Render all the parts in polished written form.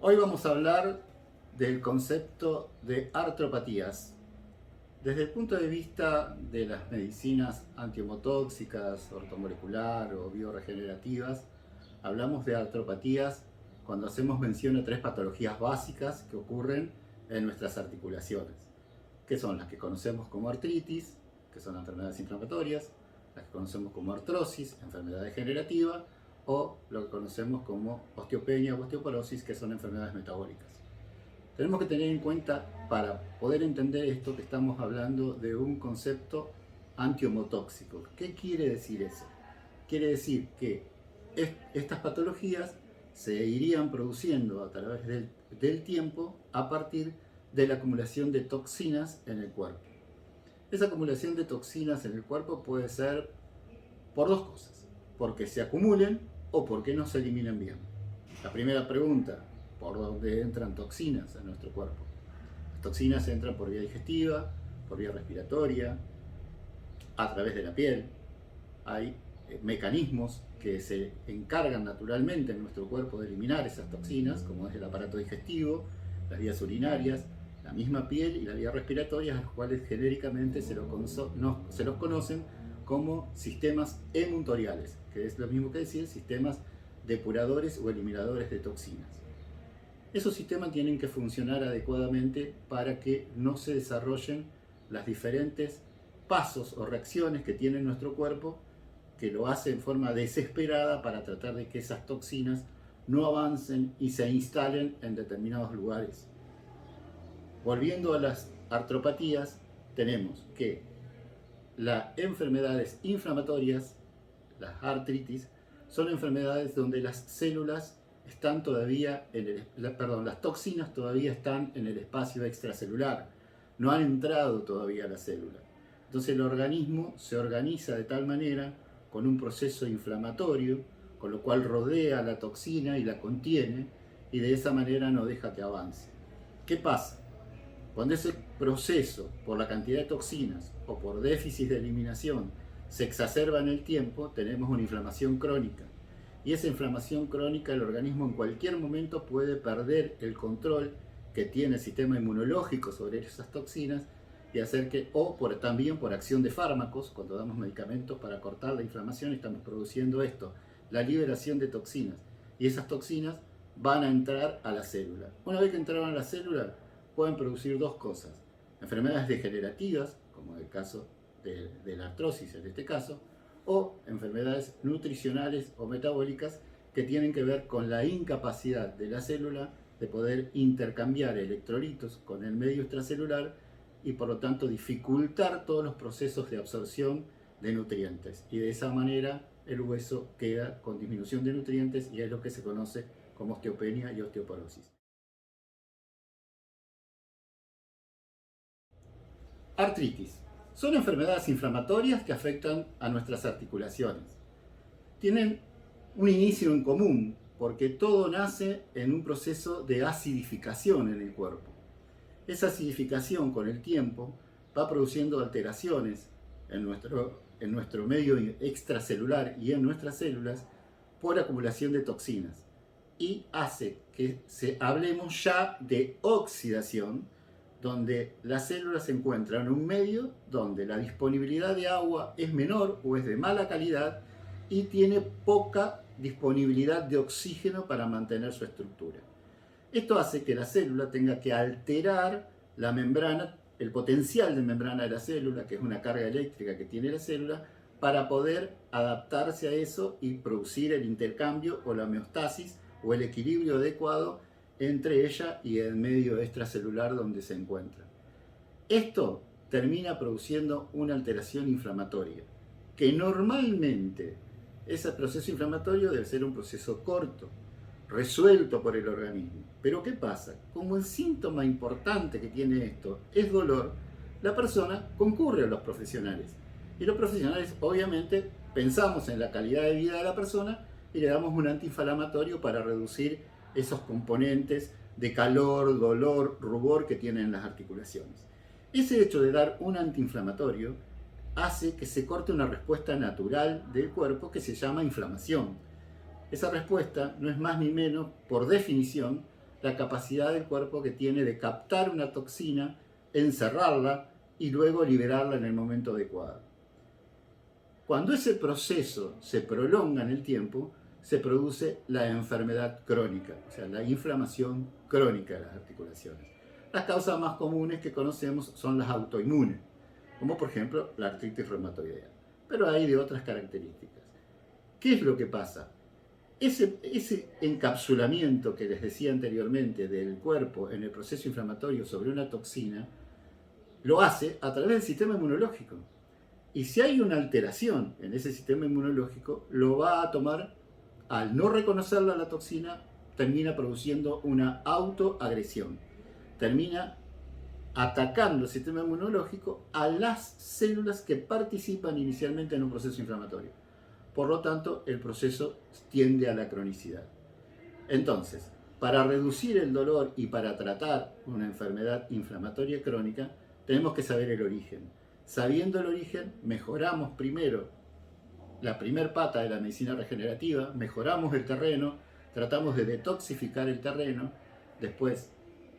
Hoy vamos a hablar del concepto de artropatías. Desde el punto de vista de las medicinas antiemotóxicas, ortomolecular o bioregenerativas, hablamos de artropatías cuando hacemos mención a tres patologías básicas que ocurren en nuestras articulaciones, que son las que conocemos como artritis, que son enfermedades inflamatorias, las que conocemos como artrosis, enfermedad degenerativa, o lo que conocemos como osteopenia o osteoporosis, que son enfermedades metabólicas. Tenemos que tener en cuenta, para poder entender esto, que estamos hablando de un concepto antiemotóxico. ¿Qué quiere decir eso? Quiere decir que estas patologías se irían produciendo a través del tiempo a partir de la acumulación de toxinas en el cuerpo. Esa acumulación de toxinas en el cuerpo puede ser por dos cosas: porque se acumulen o porque no se eliminen bien. La primera pregunta: ¿por dónde entran toxinas en nuestro cuerpo? Las toxinas entran por vía digestiva, por vía respiratoria, a través de la piel. Hay mecanismos que se encargan naturalmente en nuestro cuerpo de eliminar esas toxinas, como es el aparato digestivo, las vías urinarias, la misma piel y la vía respiratoria, a las cuales genéricamente se los conocen como sistemas emuntoriales, que es lo mismo que decir sistemas depuradores o eliminadores de toxinas. Esos sistemas tienen que funcionar adecuadamente para que no se desarrollen las diferentes pasos o reacciones que tiene nuestro cuerpo, que lo hace en forma desesperada para tratar de que esas toxinas no avancen y se instalen en determinados lugares. Volviendo a las artropatías, tenemos que las enfermedades inflamatorias, las artritis, son enfermedades donde las células están todavía las toxinas todavía están en el espacio extracelular, no han entrado todavía a la célula. Entonces el organismo se organiza de tal manera, con un proceso inflamatorio, con lo cual rodea la toxina y la contiene, y de esa manera no deja que avance. ¿Qué pasa? Cuando ese proceso, por la cantidad de toxinas o por déficit de eliminación, se exacerba en el tiempo, tenemos una inflamación crónica. Y esa inflamación crónica, el organismo en cualquier momento puede perder el control que tiene el sistema inmunológico sobre esas toxinas y hacer que, también por acción de fármacos, cuando damos medicamentos para cortar la inflamación, estamos produciendo esto, la liberación de toxinas. Y esas toxinas van a entrar a la célula. Una vez que entraron a la célula, pueden producir dos cosas: enfermedades degenerativas, como el caso de la artrosis en este caso, o enfermedades nutricionales o metabólicas que tienen que ver con la incapacidad de la célula de poder intercambiar electrolitos con el medio extracelular y por lo tanto dificultar todos los procesos de absorción de nutrientes. Y de esa manera el hueso queda con disminución de nutrientes y es lo que se conoce como osteopenia y osteoporosis. Artritis. Son enfermedades inflamatorias que afectan a nuestras articulaciones. Tienen un inicio en común, porque todo nace en un proceso de acidificación en el cuerpo. Esa acidificación con el tiempo va produciendo alteraciones en nuestro medio extracelular y en nuestras células por acumulación de toxinas. Y hace que hablemos ya de oxidación, donde las células se encuentran en un medio donde la disponibilidad de agua es menor o es de mala calidad y tiene poca disponibilidad de oxígeno para mantener su estructura. Esto hace que la célula tenga que alterar la membrana, el potencial de membrana de la célula, que es una carga eléctrica que tiene la célula, para poder adaptarse a eso y producir el intercambio o la homeostasis o el equilibrio adecuado entre ella y el medio extracelular donde se encuentra. Esto termina produciendo una alteración inflamatoria, que normalmente ese proceso inflamatorio debe ser un proceso corto, resuelto por el organismo. Pero ¿qué pasa? Como el síntoma importante que tiene esto es dolor, la persona concurre a los profesionales. Y los profesionales, obviamente, pensamos en la calidad de vida de la persona y le damos un antiinflamatorio para reducir esos componentes de calor, dolor, rubor que tienen las articulaciones. Ese hecho de dar un antiinflamatorio hace que se corte una respuesta natural del cuerpo que se llama inflamación. Esa respuesta no es más ni menos, por definición, la capacidad del cuerpo que tiene de captar una toxina, encerrarla y luego liberarla en el momento adecuado. Cuando ese proceso se prolonga en el tiempo, se produce la enfermedad crónica, o sea, la inflamación crónica de las articulaciones. Las causas más comunes que conocemos son las autoinmunes, como por ejemplo la artritis reumatoidea, pero hay de otras características. ¿Qué es lo que pasa? Ese encapsulamiento que les decía anteriormente del cuerpo en el proceso inflamatorio sobre una toxina, lo hace a través del sistema inmunológico. Y si hay una alteración en ese sistema inmunológico, lo va a tomar, al no reconocerla la toxina, termina produciendo una autoagresión. Termina atacando el sistema inmunológico a las células que participan inicialmente en un proceso inflamatorio. Por lo tanto, el proceso tiende a la cronicidad. Entonces, para reducir el dolor y para tratar una enfermedad inflamatoria crónica, tenemos que saber el origen. Sabiendo el origen, mejoramos primero la primer pata de la medicina regenerativa, mejoramos el terreno, tratamos de detoxificar el terreno, después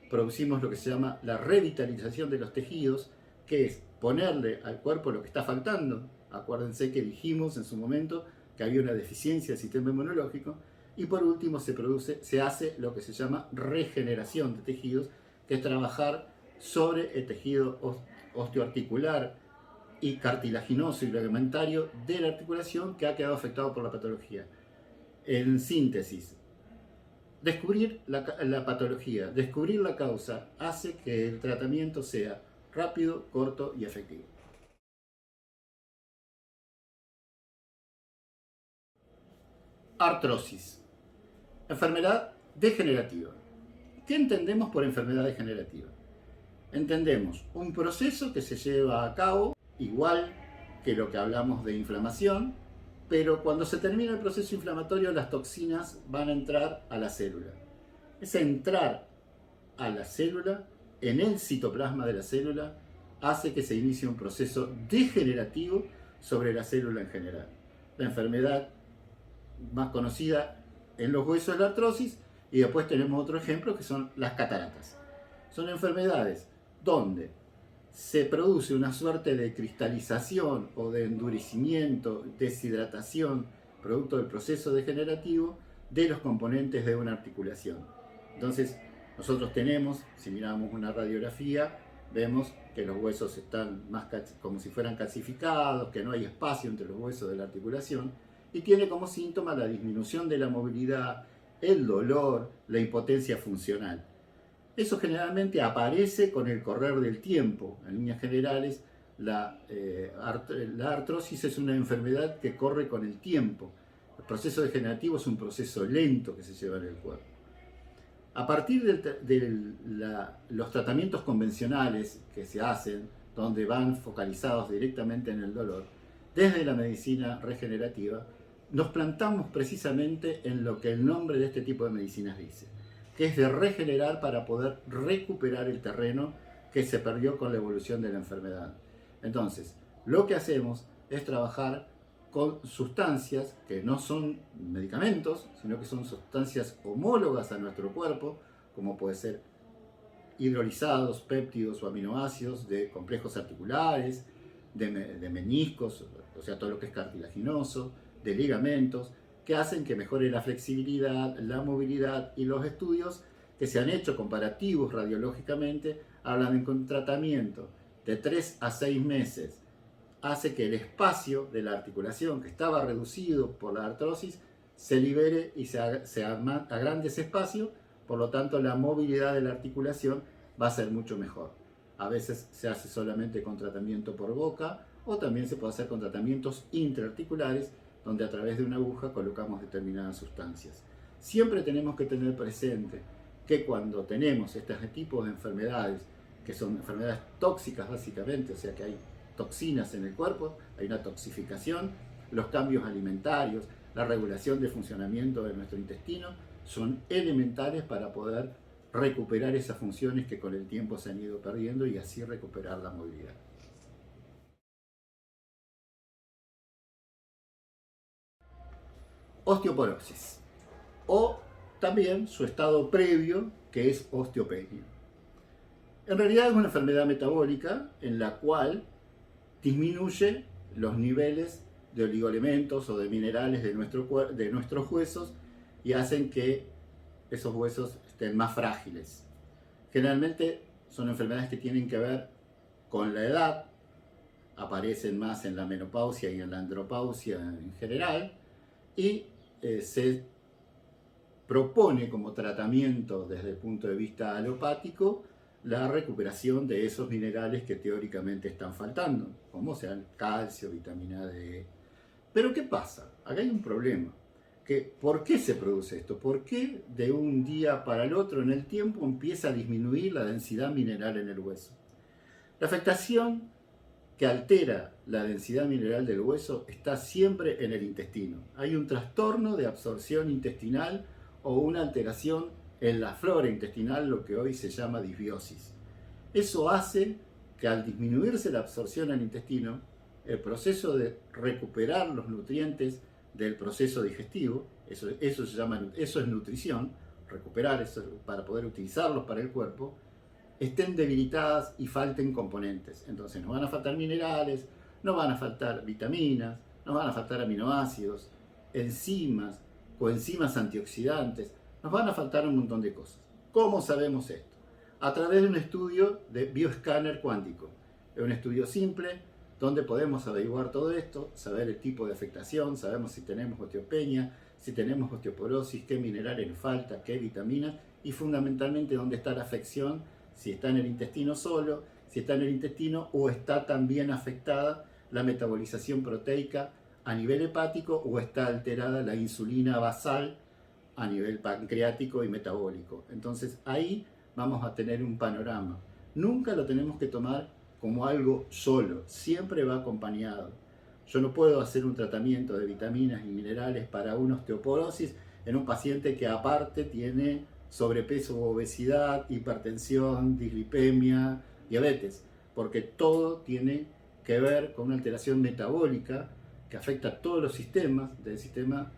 producimos lo que se llama la revitalización de los tejidos, que es ponerle al cuerpo lo que está faltando. Acuérdense que dijimos en su momento que había una deficiencia del sistema inmunológico. Y por último se hace lo que se llama regeneración de tejidos, que es trabajar sobre el tejido osteoarticular y cartilaginoso y ligamentario de la articulación que ha quedado afectado por la patología. En síntesis, descubrir la patología, descubrir la causa, hace que el tratamiento sea rápido, corto y efectivo. Artrosis. Enfermedad degenerativa. ¿Qué entendemos por enfermedad degenerativa? Entendemos un proceso que se lleva a cabo igual que lo que hablamos de inflamación, pero cuando se termina el proceso inflamatorio las toxinas van a entrar a la célula. Ese entrar a la célula, en el citoplasma de la célula, hace que se inicie un proceso degenerativo sobre la célula en general. La enfermedad más conocida en los huesos es la artrosis, y después tenemos otro ejemplo que son las cataratas. Son enfermedades donde se produce una suerte de cristalización o de endurecimiento, deshidratación, producto del proceso degenerativo de los componentes de una articulación. Entonces, nosotros tenemos, si miramos una radiografía, vemos que los huesos están más como si fueran calcificados, que no hay espacio entre los huesos de la articulación, y tiene como síntoma la disminución de la movilidad, el dolor, la impotencia funcional. Eso generalmente aparece con el correr del tiempo. En líneas generales, la artrosis es una enfermedad que corre con el tiempo. El proceso degenerativo es un proceso lento que se lleva en el cuerpo. A partir de los tratamientos convencionales que se hacen, donde van focalizados directamente en el dolor, desde la medicina regenerativa, nos plantamos precisamente en lo que el nombre de este tipo de medicinas dice, que es de regenerar para poder recuperar el terreno que se perdió con la evolución de la enfermedad. Entonces, lo que hacemos es trabajar con sustancias que no son medicamentos, sino que son sustancias homólogas a nuestro cuerpo, como puede ser hidrolizados, péptidos o aminoácidos de complejos articulares, de meniscos, o sea, todo lo que es cartilaginoso, de ligamentos, que hacen que mejore la flexibilidad, la movilidad, y los estudios que se han hecho comparativos radiológicamente hablan de que un tratamiento de 3 a 6 meses hace que el espacio de la articulación que estaba reducido por la artrosis se libere y se agrande ese espacio, por lo tanto la movilidad de la articulación va a ser mucho mejor. A veces se hace solamente con tratamiento por boca, o también se puede hacer con tratamientos intraarticulares, donde a través de una aguja colocamos determinadas sustancias. Siempre tenemos que tener presente que cuando tenemos este tipo de enfermedades, que son enfermedades tóxicas básicamente, o sea que hay toxinas en el cuerpo, hay una toxificación, los cambios alimentarios, la regulación de funcionamiento de nuestro intestino, son elementales para poder recuperar esas funciones que con el tiempo se han ido perdiendo y así recuperar la movilidad. Osteoporosis, o también su estado previo, que es osteopenia. En realidad es una enfermedad metabólica en la cual disminuye los niveles de oligoelementos o de minerales de nuestros huesos y hacen que esos huesos estén más frágiles. Generalmente son enfermedades que tienen que ver con la edad, aparecen más en la menopausia y en la andropausia en general, y se propone como tratamiento desde el punto de vista alopático la recuperación de esos minerales que teóricamente están faltando, como sean calcio, vitamina D. Pero ¿qué pasa? Acá hay un problema. ¿Por qué se produce esto? ¿Por qué de un día para el otro en el tiempo empieza a disminuir la densidad mineral en el hueso? La afectación que altera la densidad mineral del hueso está siempre en el intestino. Hay un trastorno de absorción intestinal o una alteración en la flora intestinal, lo que hoy se llama disbiosis. Eso hace que al disminuirse la absorción al intestino, el proceso de recuperar los nutrientes del proceso digestivo, eso es nutrición, recuperar eso para poder utilizarlos para el cuerpo, estén debilitadas y falten componentes. Entonces nos van a faltar minerales, nos van a faltar vitaminas, nos van a faltar aminoácidos, enzimas, coenzimas antioxidantes, nos van a faltar un montón de cosas. ¿Cómo sabemos esto? A través de un estudio de bioescáner cuántico. Es un estudio simple donde podemos averiguar todo esto, saber el tipo de afectación, sabemos si tenemos osteopenia, si tenemos osteoporosis, qué minerales nos falta, qué vitaminas y fundamentalmente dónde está la afección, si está en el intestino solo, si está en el intestino o está también afectada la metabolización proteica a nivel hepático o está alterada la insulina basal a nivel pancreático y metabólico. Entonces ahí vamos a tener un panorama. Nunca lo tenemos que tomar como algo solo, siempre va acompañado. Yo no puedo hacer un tratamiento de vitaminas y minerales para una osteoporosis en un paciente que aparte tiene sobrepeso o obesidad, hipertensión, dislipemia, diabetes, porque todo tiene que ver con una alteración metabólica que afecta a todos los sistemas del sistema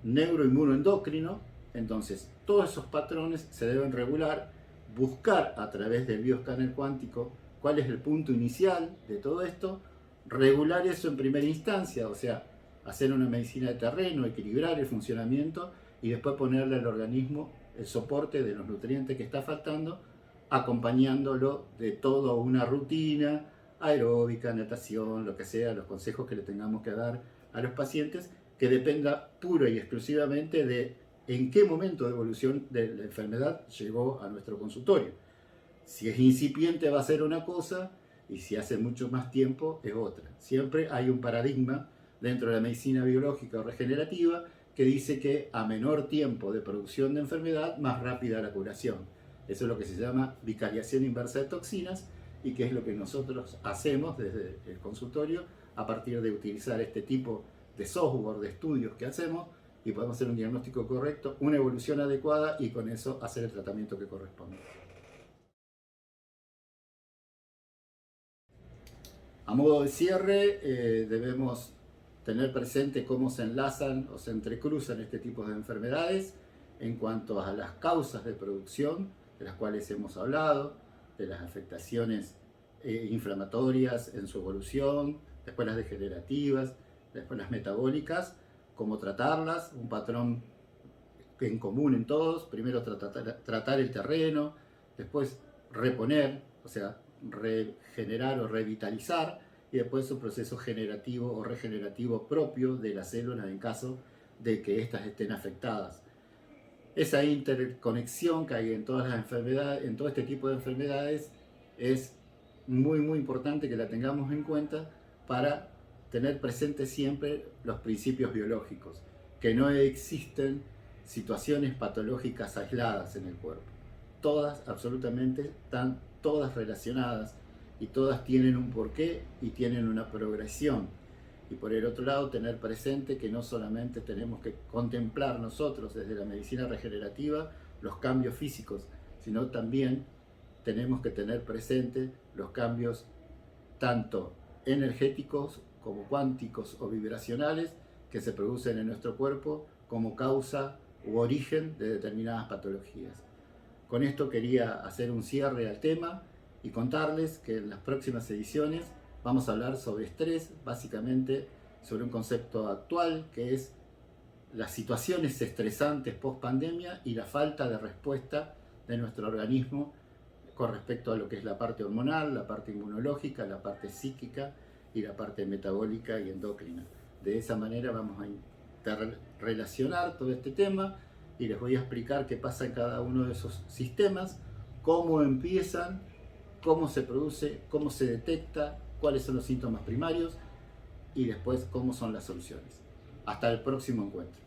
neuroinmunoendocrino. Entonces todos esos patrones se deben regular, buscar a través del bioescáner cuántico cuál es el punto inicial de todo esto, regular eso en primera instancia, o sea, hacer una medicina de terreno, equilibrar el funcionamiento y después ponerle al organismo el soporte de los nutrientes que está faltando, acompañándolo de toda una rutina aeróbica, natación, lo que sea, los consejos que le tengamos que dar a los pacientes, que dependa pura y exclusivamente de en qué momento de evolución de la enfermedad llegó a nuestro consultorio. Si es incipiente va a ser una cosa y si hace mucho más tiempo es otra. Siempre hay un paradigma dentro de la medicina biológica o regenerativa que dice que a menor tiempo de producción de enfermedad, más rápida la curación. Eso es lo que se llama vicariación inversa de toxinas y que es lo que nosotros hacemos desde el consultorio a partir de utilizar este tipo de software, de estudios que hacemos y podemos hacer un diagnóstico correcto, una evolución adecuada y con eso hacer el tratamiento que corresponde. A modo de cierre, debemos tener presente cómo se enlazan o se entrecruzan este tipo de enfermedades en cuanto a las causas de producción, de las cuales hemos hablado, de las afectaciones inflamatorias en su evolución, después las degenerativas, después las metabólicas, cómo tratarlas, un patrón en común en todos, primero tratar el terreno, después reponer, o sea, regenerar o revitalizar, y después un proceso generativo o regenerativo propio de la célula en caso de que éstas estén afectadas. Esa interconexión que hay en todas las enfermedades, en todo este tipo de enfermedades, es muy importante que la tengamos en cuenta para tener presente siempre los principios biológicos, que no existen situaciones patológicas aisladas en el cuerpo. Todas, absolutamente, están todas relacionadas y todas tienen un porqué y tienen una progresión. Y por el otro lado, tener presente que no solamente tenemos que contemplar nosotros desde la medicina regenerativa los cambios físicos, sino también tenemos que tener presente los cambios tanto energéticos como cuánticos o vibracionales que se producen en nuestro cuerpo como causa u origen de determinadas patologías. Con esto quería hacer un cierre al tema y contarles que en las próximas ediciones vamos a hablar sobre estrés, básicamente sobre un concepto actual que es las situaciones estresantes post pandemia y la falta de respuesta de nuestro organismo con respecto a lo que es la parte hormonal, la parte inmunológica, la parte psíquica y la parte metabólica y endocrina. De esa manera vamos a interrelacionar todo este tema y les voy a explicar qué pasa en cada uno de esos sistemas, cómo empiezan, cómo se produce, cómo se detecta, cuáles son los síntomas primarios y después cómo son las soluciones. Hasta el próximo encuentro.